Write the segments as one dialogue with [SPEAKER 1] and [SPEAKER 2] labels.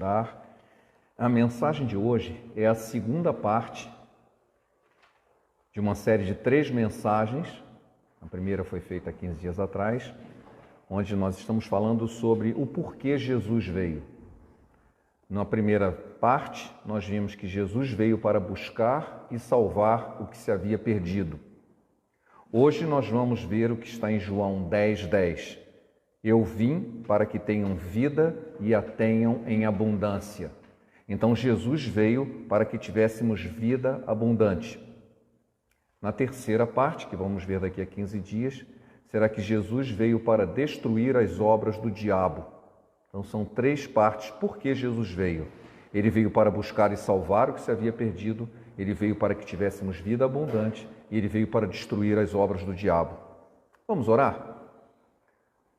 [SPEAKER 1] estudar. A mensagem de hoje é a segunda parte de uma série de 3 mensagens. A primeira foi feita há 15 dias atrás, onde nós estamos falando sobre o porquê Jesus veio. Na primeira parte, nós vimos que Jesus veio para buscar e salvar o que se havia perdido. Hoje nós vamos ver o que está em João 10:10. Eu vim para que tenham vida e a tenham em abundância. Então Jesus veio para que tivéssemos vida abundante. Na terceira parte, que vamos ver daqui a 15 dias, será que Jesus veio para destruir as obras do diabo. Então são 3 partes. Por que Jesus veio? Ele veio para buscar e salvar o que se havia perdido, ele veio para que tivéssemos vida abundante e ele veio para destruir as obras do diabo. Vamos orar?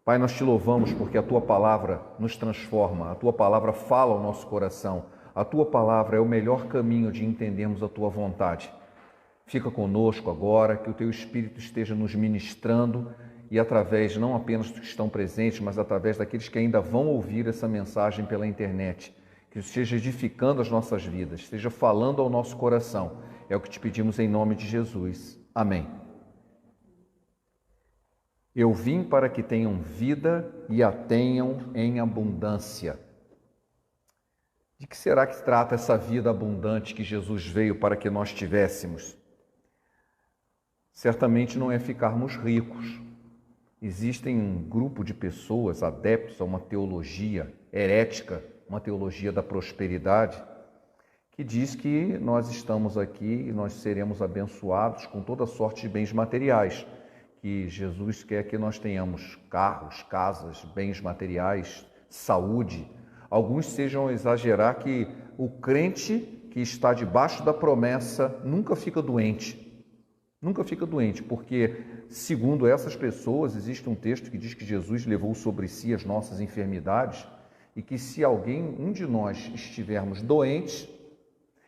[SPEAKER 1] Pai, nós te louvamos porque a Tua Palavra nos transforma, a Tua Palavra fala ao nosso coração, a Tua Palavra é o melhor caminho de entendermos a Tua vontade. Fica conosco agora, que o Teu Espírito esteja nos ministrando e através não apenas dos que estão presentes, mas através daqueles que ainda vão ouvir essa mensagem pela internet, que esteja edificando as nossas vidas, esteja falando ao nosso coração. É o que te pedimos em nome de Jesus. Amém. Eu vim para que tenham vida e a tenham em abundância. De que será que trata essa vida abundante que Jesus veio para que nós tivéssemos? Certamente não é ficarmos ricos. Existem um grupo de pessoas adeptos a uma teologia herética, uma teologia da prosperidade, que diz que nós estamos aqui e nós seremos abençoados com toda sorte de bens materiais, que Jesus quer que nós tenhamos carros, casas, bens materiais, saúde. Alguns sejam a exagerar que o crente que está debaixo da promessa nunca fica doente. Nunca fica doente, porque, segundo essas pessoas, existe um texto que diz que Jesus levou sobre si as nossas enfermidades e que se um de nós estivermos doentes,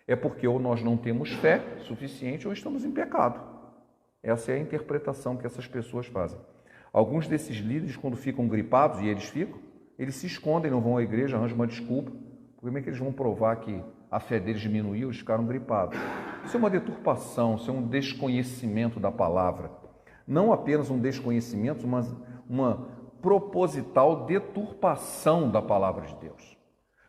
[SPEAKER 1] é porque ou nós não temos fé suficiente ou estamos em pecado. Essa é a interpretação que essas pessoas fazem. Alguns desses líderes, quando ficam gripados, e eles se escondem, não vão à igreja, arranjam uma desculpa. Como é que eles vão provar que a fé deles diminuiu, eles ficaram gripados? Isso é uma deturpação, isso é um desconhecimento da palavra. Não apenas um desconhecimento, mas uma proposital deturpação da palavra de Deus.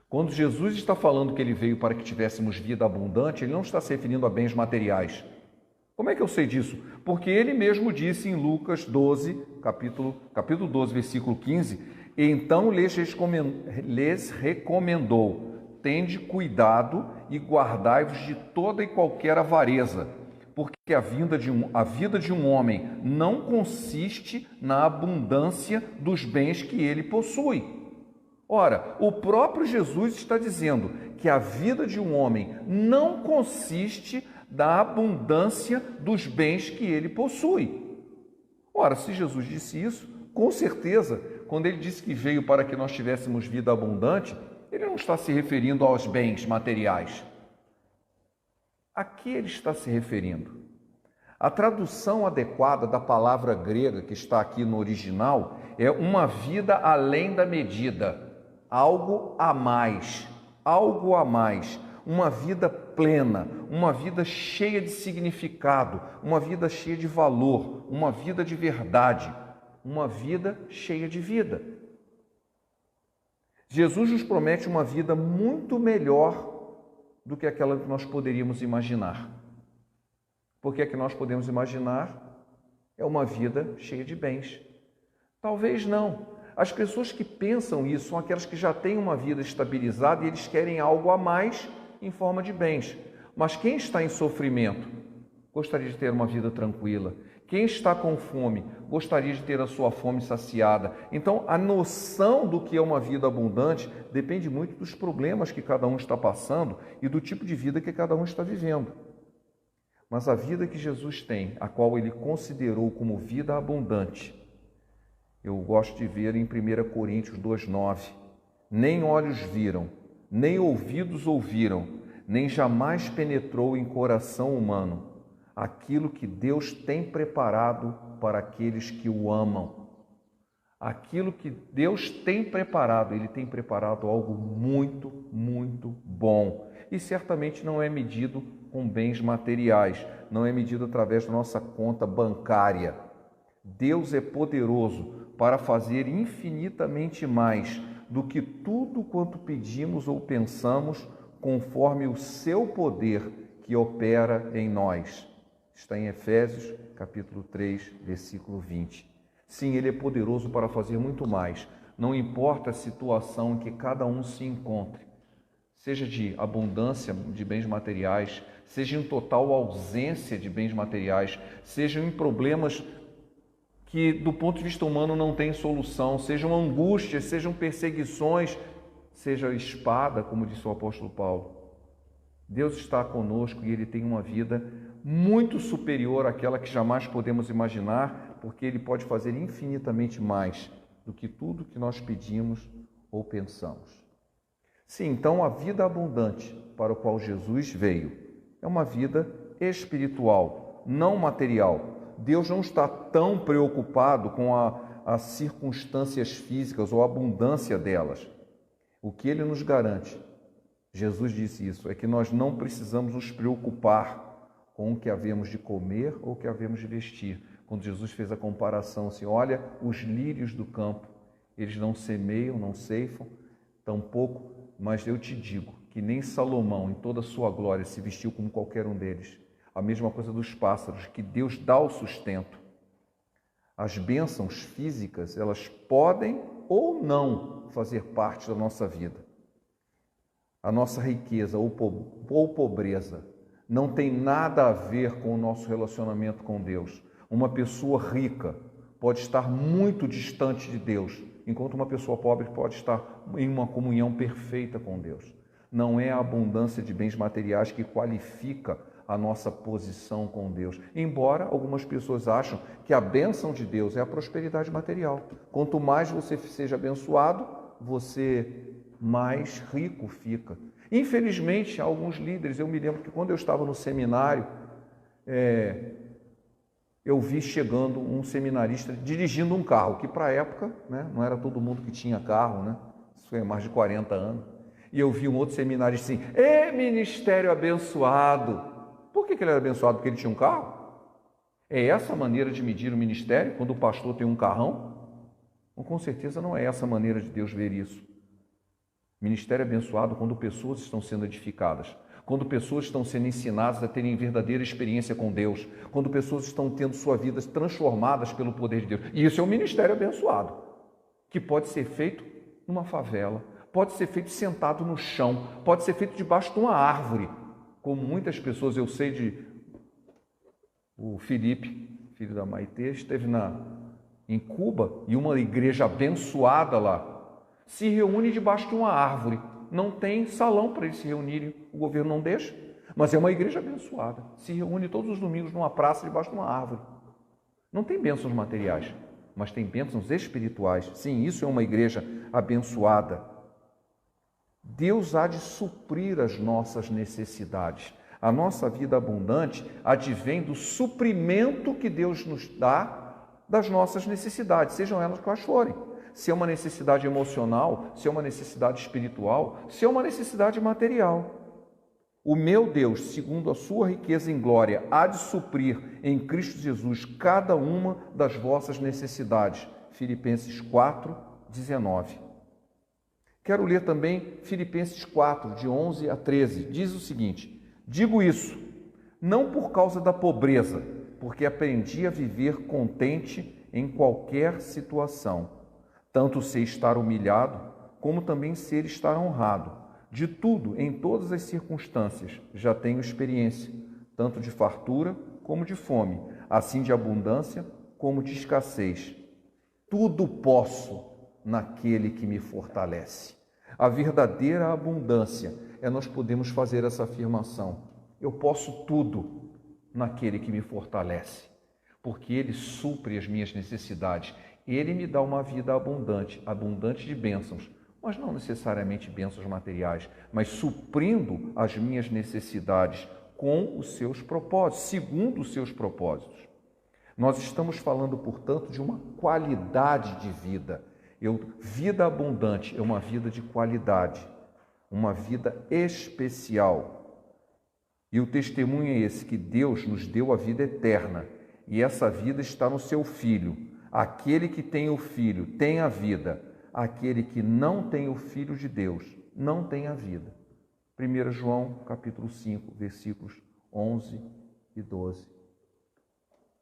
[SPEAKER 1] Quando Jesus está falando que ele veio para que tivéssemos vida abundante, ele não está se referindo a bens materiais. Como é que eu sei disso? Porque ele mesmo disse em Lucas 12, capítulo 12, versículo 15, então lhes recomendou, tende cuidado e guardai-vos de toda e qualquer avareza, porque a vida de um homem não consiste na abundância dos bens que ele possui. Ora, o próprio Jesus está dizendo que a vida de um homem não consiste da abundância dos bens que ele possui. Ora, se Jesus disse isso, com certeza, quando ele disse que veio para que nós tivéssemos vida abundante, ele não está se referindo aos bens materiais. A que ele está se referindo? A tradução adequada da palavra grega que está aqui no original é uma vida além da medida, algo a mais, uma vida plena, uma vida cheia de significado, uma vida cheia de valor, uma vida de verdade, uma vida cheia de vida. Jesus nos promete uma vida muito melhor do que aquela que nós poderíamos imaginar. Porque a que nós podemos imaginar é uma vida cheia de bens. Talvez não. As pessoas que pensam isso são aquelas que já têm uma vida estabilizada e eles querem algo a mais em forma de bens. Mas quem está em sofrimento gostaria de ter uma vida tranquila. Quem está com fome gostaria de ter a sua fome saciada. Então, a noção do que é uma vida abundante depende muito dos problemas que cada um está passando e do tipo de vida que cada um está vivendo. Mas a vida que Jesus tem, a qual ele considerou como vida abundante, eu gosto de ver em 1 Coríntios 2:9. Nem olhos viram, nem ouvidos ouviram, nem jamais penetrou em coração humano aquilo que Deus tem preparado para aqueles que o amam. aquilo que Deus tem preparado, Ele tem preparado algo muito, muito bom. E certamente não é medido com bens materiais, não é medido através da nossa conta bancária. Deus é poderoso para fazer infinitamente mais do que tudo quanto pedimos ou pensamos, conforme o seu poder que opera em nós. Está em Efésios, capítulo 3, versículo 20. Sim, Ele é poderoso para fazer muito mais. Não importa a situação em que cada um se encontre, seja de abundância de bens materiais, seja em total ausência de bens materiais, sejam em problemas que do ponto de vista humano não tem solução, sejam angústias, sejam perseguições, seja espada, como disse o apóstolo Paulo. Deus está conosco e Ele tem uma vida muito superior àquela que jamais podemos imaginar, porque Ele pode fazer infinitamente mais do que tudo que nós pedimos ou pensamos. Sim, então a vida abundante para a qual Jesus veio é uma vida espiritual, não material. Deus não está tão preocupado com as circunstâncias físicas ou a abundância delas. O que Ele nos garante, Jesus disse isso, é que nós não precisamos nos preocupar com o que havemos de comer ou o que havemos de vestir. Quando Jesus fez a comparação assim, olha os lírios do campo, eles não semeiam, não ceifam, tampouco, mas eu te digo que nem Salomão, em toda a sua glória, se vestiu como qualquer um deles. A mesma coisa dos pássaros, que Deus dá o sustento. As bênçãos físicas, elas podem ou não fazer parte da nossa vida. A nossa riqueza ou pobreza não tem nada a ver com o nosso relacionamento com Deus. Uma pessoa rica pode estar muito distante de Deus, enquanto uma pessoa pobre pode estar em uma comunhão perfeita com Deus. Não é a abundância de bens materiais que qualifica a nossa posição com Deus. Embora algumas pessoas acham que a bênção de Deus é a prosperidade material. Quanto mais você seja abençoado, você mais rico fica. Infelizmente, alguns líderes, eu me lembro que quando eu estava no seminário, eu vi chegando um seminarista dirigindo um carro, que para a época, né, não era todo mundo que tinha carro, né? Isso foi há mais de 40 anos. E eu vi um outro seminarista assim, ministério abençoado. Por que ele era abençoado? Porque ele tinha um carro? É essa a maneira de medir o ministério, quando o pastor tem um carrão? Com certeza não é essa a maneira de Deus ver isso. Ministério abençoado quando pessoas estão sendo edificadas, quando pessoas estão sendo ensinadas a terem verdadeira experiência com Deus, quando pessoas estão tendo suas vidas transformadas pelo poder de Deus. E isso é um ministério abençoado, que pode ser feito numa favela, pode ser feito sentado no chão, pode ser feito debaixo de uma árvore, como muitas pessoas, eu sei o Felipe, filho da Maitê, esteve em Cuba e uma igreja abençoada lá se reúne debaixo de uma árvore. Não tem salão para eles se reunirem, o governo não deixa, mas é uma igreja abençoada. Se reúne todos os domingos numa praça debaixo de uma árvore. Não tem bênçãos materiais, mas tem bênçãos espirituais. Sim, isso é uma igreja abençoada. Deus há de suprir as nossas necessidades. A nossa vida abundante advém do suprimento que Deus nos dá das nossas necessidades, sejam elas quais forem. Se é uma necessidade emocional, se é uma necessidade espiritual, se é uma necessidade material. O meu Deus, segundo a sua riqueza em glória, há de suprir em Cristo Jesus cada uma das vossas necessidades. Filipenses 4, 19. Quero ler também Filipenses 4, de 11 a 13. Diz o seguinte: digo isso, não por causa da pobreza, porque aprendi a viver contente em qualquer situação. Tanto sei estar humilhado, como também sei estar honrado. De tudo, em todas as circunstâncias, já tenho experiência, tanto de fartura como de fome, assim de abundância como de escassez. Tudo posso naquele que me fortalece. A verdadeira abundância é nós podemos fazer essa afirmação. Eu posso tudo naquele que me fortalece, porque Ele supre as minhas necessidades. Ele me dá uma vida abundante, abundante de bênçãos, mas não necessariamente bênçãos materiais, mas suprindo as minhas necessidades com os seus propósitos, segundo os seus propósitos. Nós estamos falando, portanto, de uma qualidade de vida. Vida abundante é uma vida de qualidade, uma vida especial. E o testemunho é esse, que Deus nos deu a vida eterna, e essa vida está no seu Filho. Aquele que tem o Filho tem a vida, aquele que não tem o Filho de Deus não tem a vida. 1 João, capítulo 5, versículos 11 e 12.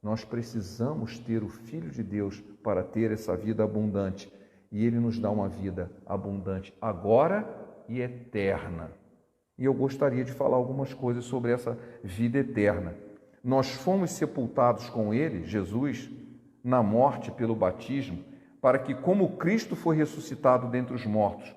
[SPEAKER 1] Nós precisamos ter o Filho de Deus para ter essa vida abundante. E Ele nos dá uma vida abundante agora e eterna. E eu gostaria de falar algumas coisas sobre essa vida eterna. Nós fomos sepultados com Ele, Jesus, na morte pelo batismo, para que, como Cristo foi ressuscitado dentre os mortos,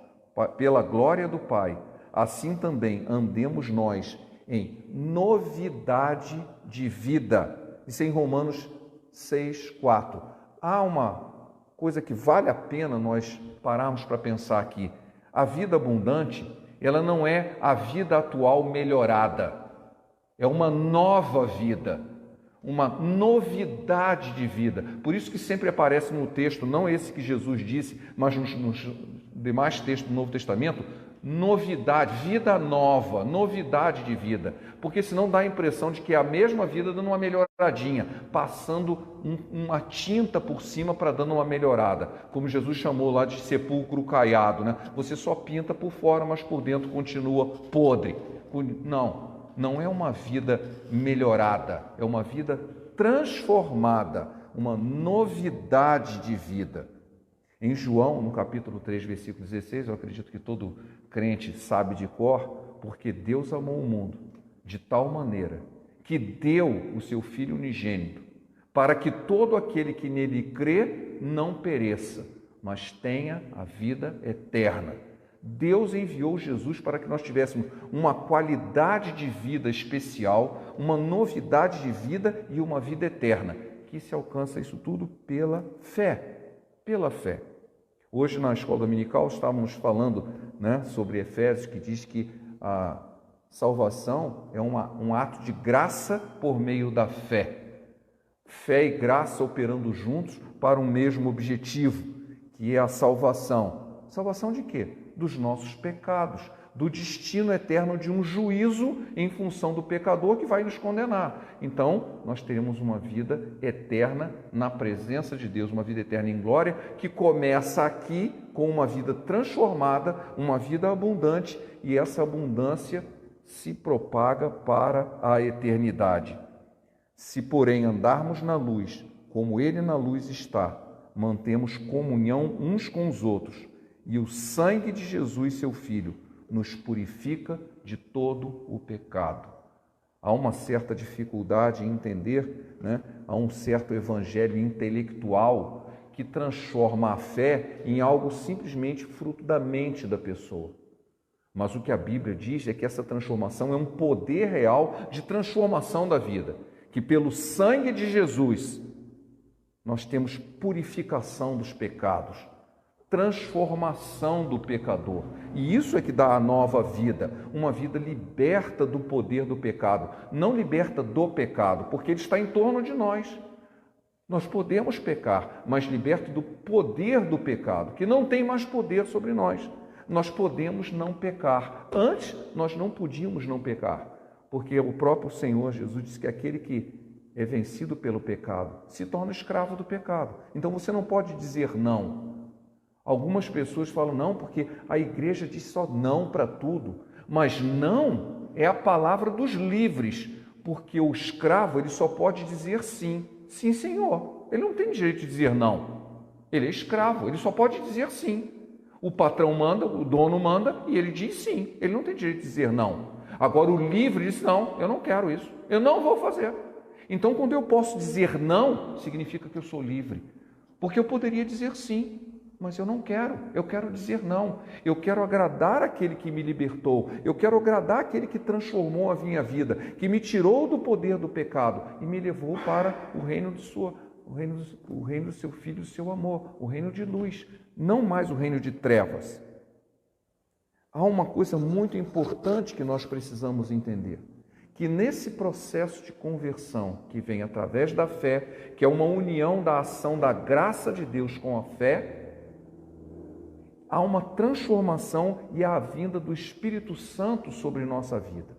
[SPEAKER 1] pela glória do Pai, assim também andemos nós em novidade de vida. Isso é em Romanos 6, 4. Há uma coisa que vale a pena nós pararmos para pensar aqui. A vida abundante, ela não é a vida atual melhorada. É uma nova vida, uma novidade de vida. Por isso que sempre aparece no texto, não esse que Jesus disse, mas nos demais textos do Novo Testamento, novidade, vida nova, novidade de vida, porque senão dá a impressão de que é a mesma vida dando uma melhoradinha, passando uma tinta por cima para dando uma melhorada, como Jesus chamou lá de sepulcro caiado, né? Você só pinta por fora, mas por dentro continua podre. Não é uma vida melhorada, é uma vida transformada, uma novidade de vida. Em João, no capítulo 3, versículo 16, eu acredito que todo crente sabe de cor, porque Deus amou o mundo de tal maneira que deu o seu Filho unigênito, para que todo aquele que nele crê não pereça, mas tenha a vida eterna. Deus enviou Jesus para que nós tivéssemos uma qualidade de vida especial, uma novidade de vida e uma vida eterna, que se alcança isso tudo pela fé. Pela fé. Hoje na escola dominical estávamos falando, sobre Efésios, que diz que a salvação é um ato de graça por meio da fé. Fé e graça operando juntos para um mesmo objetivo, que é a salvação. Salvação de quê? Dos nossos pecados, do destino eterno de um juízo em função do pecador que vai nos condenar. Então, nós teremos uma vida eterna na presença de Deus, uma vida eterna em glória, que começa aqui com uma vida transformada, uma vida abundante, e essa abundância se propaga para a eternidade. Se, porém, andarmos na luz, como Ele na luz está, mantemos comunhão uns com os outros, e o sangue de Jesus, seu Filho, nos purifica de todo o pecado. Há uma certa dificuldade em entender, há um certo evangelho intelectual que transforma a fé em algo simplesmente fruto da mente da pessoa. Mas o que a Bíblia diz é que essa transformação é um poder real de transformação da vida, que pelo sangue de Jesus nós temos purificação dos pecados, transformação do pecador. E isso é que dá a nova vida, uma vida liberta do poder do pecado, não liberta do pecado, porque ele está em torno de nós. Nós podemos pecar, mas liberta do poder do pecado, que não tem mais poder sobre nós. Nós podemos não pecar. Antes, nós não podíamos não pecar, porque o próprio Senhor Jesus disse que aquele que é vencido pelo pecado se torna escravo do pecado. Então você não pode dizer não. Algumas pessoas falam não, porque a igreja diz só não para tudo. Mas não é a palavra dos livres, porque o escravo ele só pode dizer sim. Sim, Senhor. Ele não tem direito de dizer não. Ele é escravo, ele só pode dizer sim. O patrão manda, o dono manda e ele diz sim. Ele não tem direito de dizer não. Agora o livre diz não, eu não quero isso. Eu não vou fazer. Então quando eu posso dizer não, significa que eu sou livre. Porque eu poderia dizer sim. Mas eu não quero, eu quero dizer não. Eu quero agradar aquele que me libertou. Eu quero agradar aquele que transformou a minha vida, que me tirou do poder do pecado e me levou para o reino do seu Filho, do seu amor, o reino de luz, não mais o reino de trevas. Há uma coisa muito importante que nós precisamos entender, que nesse processo de conversão, que vem através da fé, que é uma união da ação da graça de Deus com a fé, há uma transformação e há a vinda do Espírito Santo sobre nossa vida.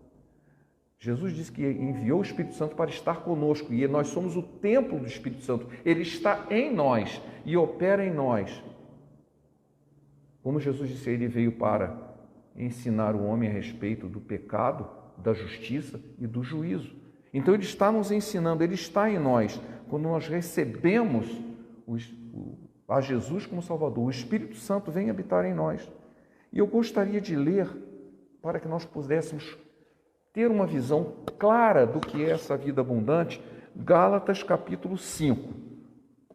[SPEAKER 1] Jesus disse que enviou o Espírito Santo para estar conosco e nós somos o templo do Espírito Santo. Ele está em nós e opera em nós. Como Jesus disse, ele veio para ensinar o homem a respeito do pecado, da justiça e do juízo. Então ele está nos ensinando, ele está em nós. Quando nós recebemos a Jesus como Salvador, o Espírito Santo vem habitar em nós. E eu gostaria de ler para que nós pudéssemos ter uma visão clara do que é essa vida abundante, Gálatas capítulo 5.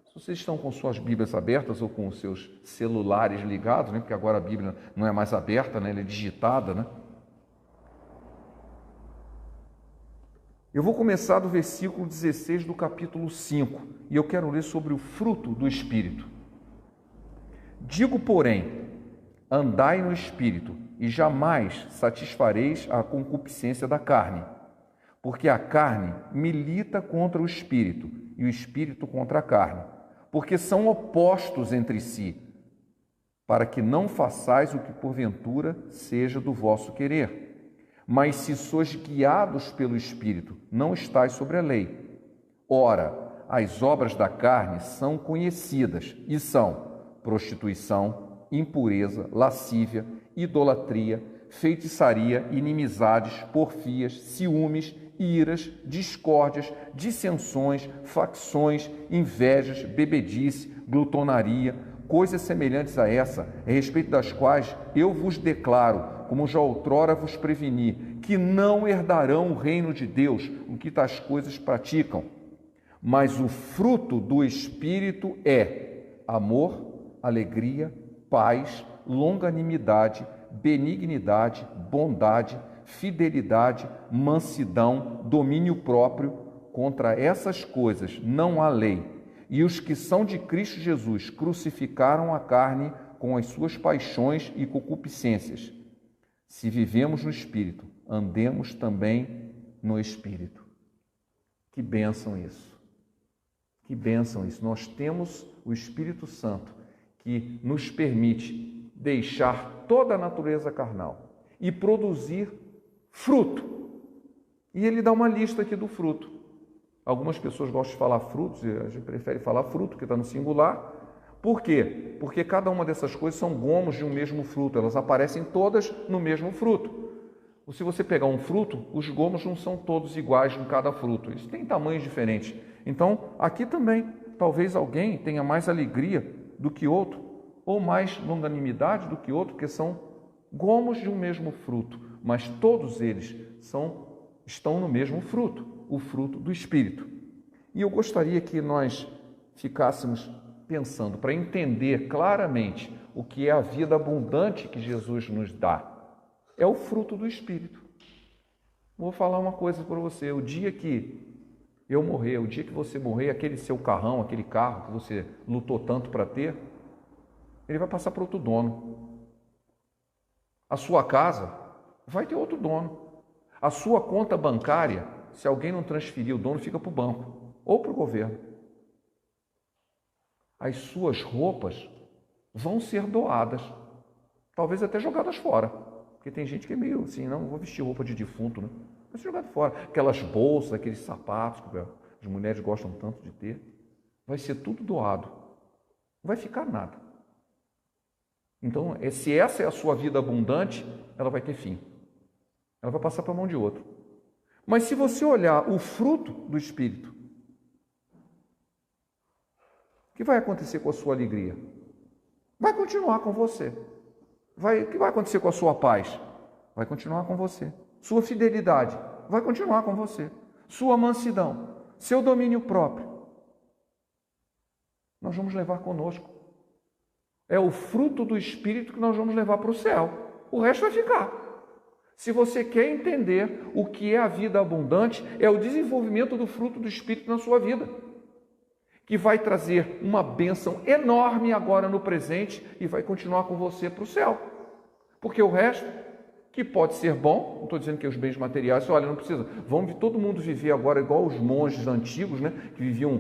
[SPEAKER 1] Se vocês estão com suas Bíblias abertas ou com os seus celulares ligados, né? Porque agora a Bíblia não é mais aberta, né? Ela é digitada, né? Eu vou começar do versículo 16 do capítulo 5 e eu quero ler sobre o fruto do Espírito. Digo, porém, andai no Espírito e jamais satisfareis a concupiscência da carne, porque a carne milita contra o Espírito e o Espírito contra a carne, porque são opostos entre si, para que não façais o que porventura seja do vosso querer. Mas se sois guiados pelo Espírito, não estais sobre a lei. Ora, as obras da carne são conhecidas e são prostituição, impureza, lascívia, idolatria, feitiçaria, inimizades, porfias, ciúmes, iras, discórdias, dissensões, facções, invejas, bebedice, glutonaria, coisas semelhantes a essa, a respeito das quais eu vos declaro, como já outrora vos preveni, que não herdarão o reino de Deus o que tais coisas praticam. Mas o fruto do Espírito é amor, alegria, paz, longanimidade, benignidade, bondade, fidelidade, mansidão, domínio próprio. Contra essas coisas não há lei. E os que são de Cristo Jesus crucificaram a carne com as suas paixões e concupiscências. Se vivemos no Espírito, andemos também no Espírito. Que bênção isso! Que bênção isso! Nós temos o Espírito Santo que nos permite deixar toda a natureza carnal e produzir fruto. E ele dá uma lista aqui do fruto. Algumas pessoas gostam de falar frutos, a gente prefere falar fruto, que está no singular. Por quê? Porque cada uma dessas coisas são gomos de um mesmo fruto, elas aparecem todas no mesmo fruto. Se você pegar um fruto, os gomos não são todos iguais em cada fruto, eles têm tamanhos diferentes. Então, aqui também, talvez alguém tenha mais alegria do que outro, ou mais longanimidade do que outro, porque são gomos de um mesmo fruto, mas todos eles estão no mesmo fruto, o fruto do Espírito. E eu gostaria que nós ficássemos pensando, para entender claramente o que é a vida abundante que Jesus nos dá. É o fruto do Espírito. Vou falar uma coisa para você, o dia que eu morrer, o dia que você morrer, aquele seu carrão, aquele carro que você lutou tanto para ter, ele vai passar para outro dono. A sua casa vai ter outro dono. A sua conta bancária, se alguém não transferir, o dono fica para o banco ou para o governo. As suas roupas vão ser doadas, talvez até jogadas fora, porque tem gente que é meio assim, não vou vestir roupa de defunto, né? Vai ser jogado fora. Aquelas bolsas, aqueles sapatos que as mulheres gostam tanto de ter, vai ser tudo doado, não vai ficar nada. Então, se essa é a sua vida abundante, ela vai ter fim. Ela vai passar para a mão de outro. Mas se você olhar o fruto do Espírito, o que vai acontecer com a sua alegria? Vai continuar com você. O que vai acontecer com a sua paz? Vai continuar com você. Sua fidelidade vai continuar com você. Sua mansidão, seu domínio próprio, nós vamos levar conosco. É o fruto do Espírito que nós vamos levar para o céu. O resto vai ficar. Se você quer entender o que é a vida abundante, é o desenvolvimento do fruto do Espírito na sua vida, que vai trazer uma bênção enorme agora no presente e vai continuar com você para o céu. Porque o resto que pode ser bom. Não estou dizendo que os bens materiais, olha, não precisa, vamos todo mundo viver agora igual os monges antigos, né, que viviam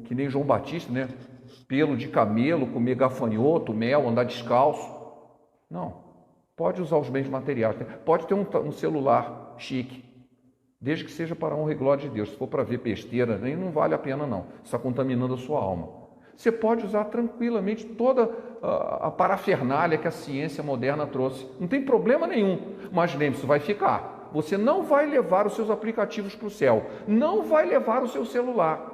[SPEAKER 1] que nem João Batista, né, pelo de camelo, comer gafanhoto, mel, andar descalço. Não, pode usar os bens materiais, né? Pode ter um celular chique, desde que seja para a honra e glória de Deus. Se for para ver besteira, nem não vale a pena não, está contaminando a sua alma. Você pode usar tranquilamente toda a parafernália que a ciência moderna trouxe. Não tem problema nenhum, mas lembre-se, vai ficar. Você não vai levar os seus aplicativos para o céu, não vai levar o seu celular,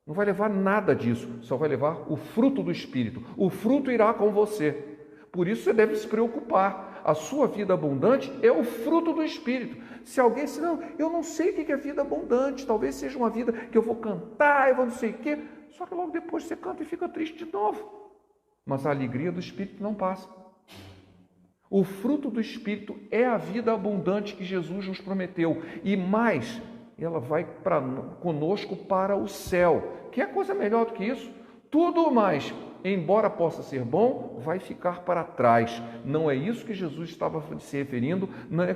[SPEAKER 1] não vai levar nada disso, só vai levar o fruto do Espírito. O fruto irá com você. Por isso você deve se preocupar. A sua vida abundante é o fruto do Espírito. Se alguém diz, não, eu não sei o que é vida abundante, talvez seja uma vida que eu vou cantar, eu vou não sei o quê, só que logo depois você canta e fica triste de novo. Mas a alegria do Espírito não passa. O fruto do Espírito é a vida abundante que Jesus nos prometeu. E mais, ela vai conosco para o céu. Que é coisa melhor do que isso? Tudo mais, embora possa ser bom, vai ficar para trás. Não é isso que Jesus estava se referindo,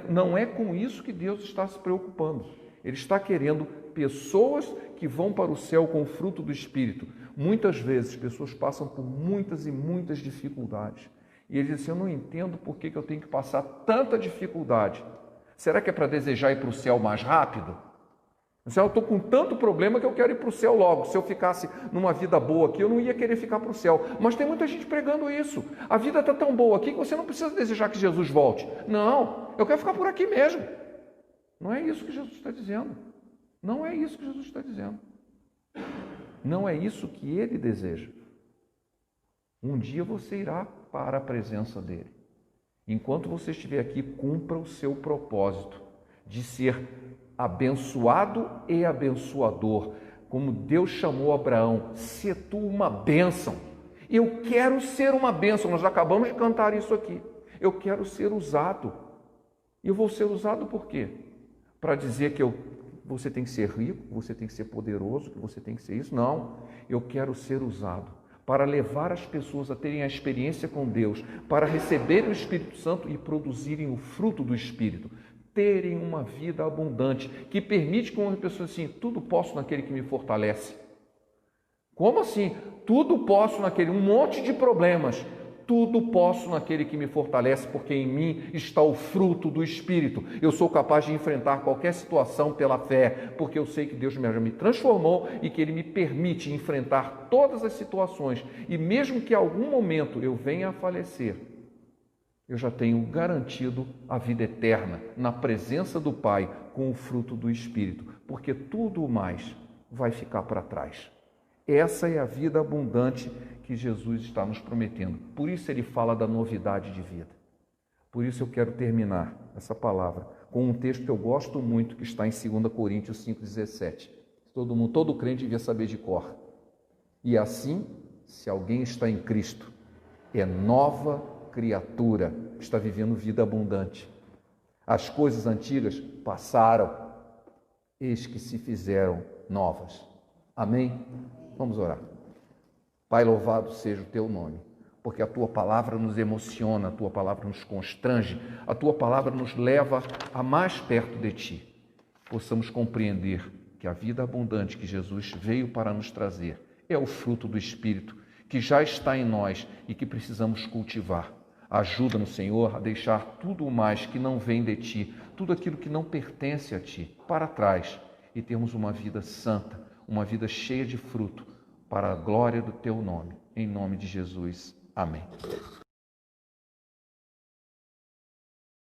[SPEAKER 1] não é com isso que Deus está se preocupando. Ele está querendo pessoas que vão para o céu com o fruto do Espírito. Muitas vezes, pessoas passam por muitas e muitas dificuldades. E ele diz assim, eu não entendo por que eu tenho que passar tanta dificuldade. Será que é para desejar ir para o céu mais rápido? Eu estou com tanto problema que eu quero ir para o céu logo. Se eu ficasse numa vida boa aqui, eu não ia querer ficar para o céu. Mas tem muita gente pregando isso. A vida está tão boa aqui que você não precisa desejar que Jesus volte. Não, eu quero ficar por aqui mesmo. Não é isso que Jesus está dizendo. Não é isso que Jesus está dizendo. Não é isso que Ele deseja. Um dia você irá para a presença dEle. Enquanto você estiver aqui, cumpra o seu propósito de ser abençoado e abençoador. Como Deus chamou Abraão, se tu uma bênção. Eu quero ser uma bênção. Nós acabamos de cantar isso aqui. Eu quero ser usado. E eu vou ser usado por quê? Para dizer que você tem que ser rico, você tem que ser poderoso, que você tem que ser isso. Não, eu quero ser usado para levar as pessoas a terem a experiência com Deus, para receberem o Espírito Santo e produzirem o fruto do Espírito, terem uma vida abundante, que permite que uma pessoa assim, tudo posso naquele que me fortalece. Como assim? Tudo posso naquele, um monte de problemas. Tudo posso naquele que me fortalece, porque em mim está o fruto do Espírito. Eu sou capaz de enfrentar qualquer situação pela fé, porque eu sei que Deus já me transformou e que Ele me permite enfrentar todas as situações. E mesmo que em algum momento eu venha a falecer, eu já tenho garantido a vida eterna na presença do Pai com o fruto do Espírito, porque tudo mais vai ficar para trás. Essa é a vida abundante que Jesus está nos prometendo. Por isso ele fala da novidade de vida. Por isso eu quero terminar essa palavra com um texto que eu gosto muito, que está em 2 Coríntios 5,17. Todo crente devia saber de cor. E assim, se alguém está em Cristo, é nova criatura, está vivendo vida abundante. As coisas antigas passaram, eis que se fizeram novas. Amém? Vamos orar. Pai, louvado seja o Teu nome, porque a Tua palavra nos emociona, a Tua palavra nos constrange, a Tua palavra nos leva a mais perto de Ti. Possamos compreender que a vida abundante que Jesus veio para nos trazer é o fruto do Espírito, que já está em nós e que precisamos cultivar. Ajuda-nos, Senhor, a deixar tudo o mais que não vem de Ti, tudo aquilo que não pertence a Ti, para trás, e termos uma vida santa, uma vida cheia de fruto, para a glória do Teu nome. Em nome de Jesus. Amém.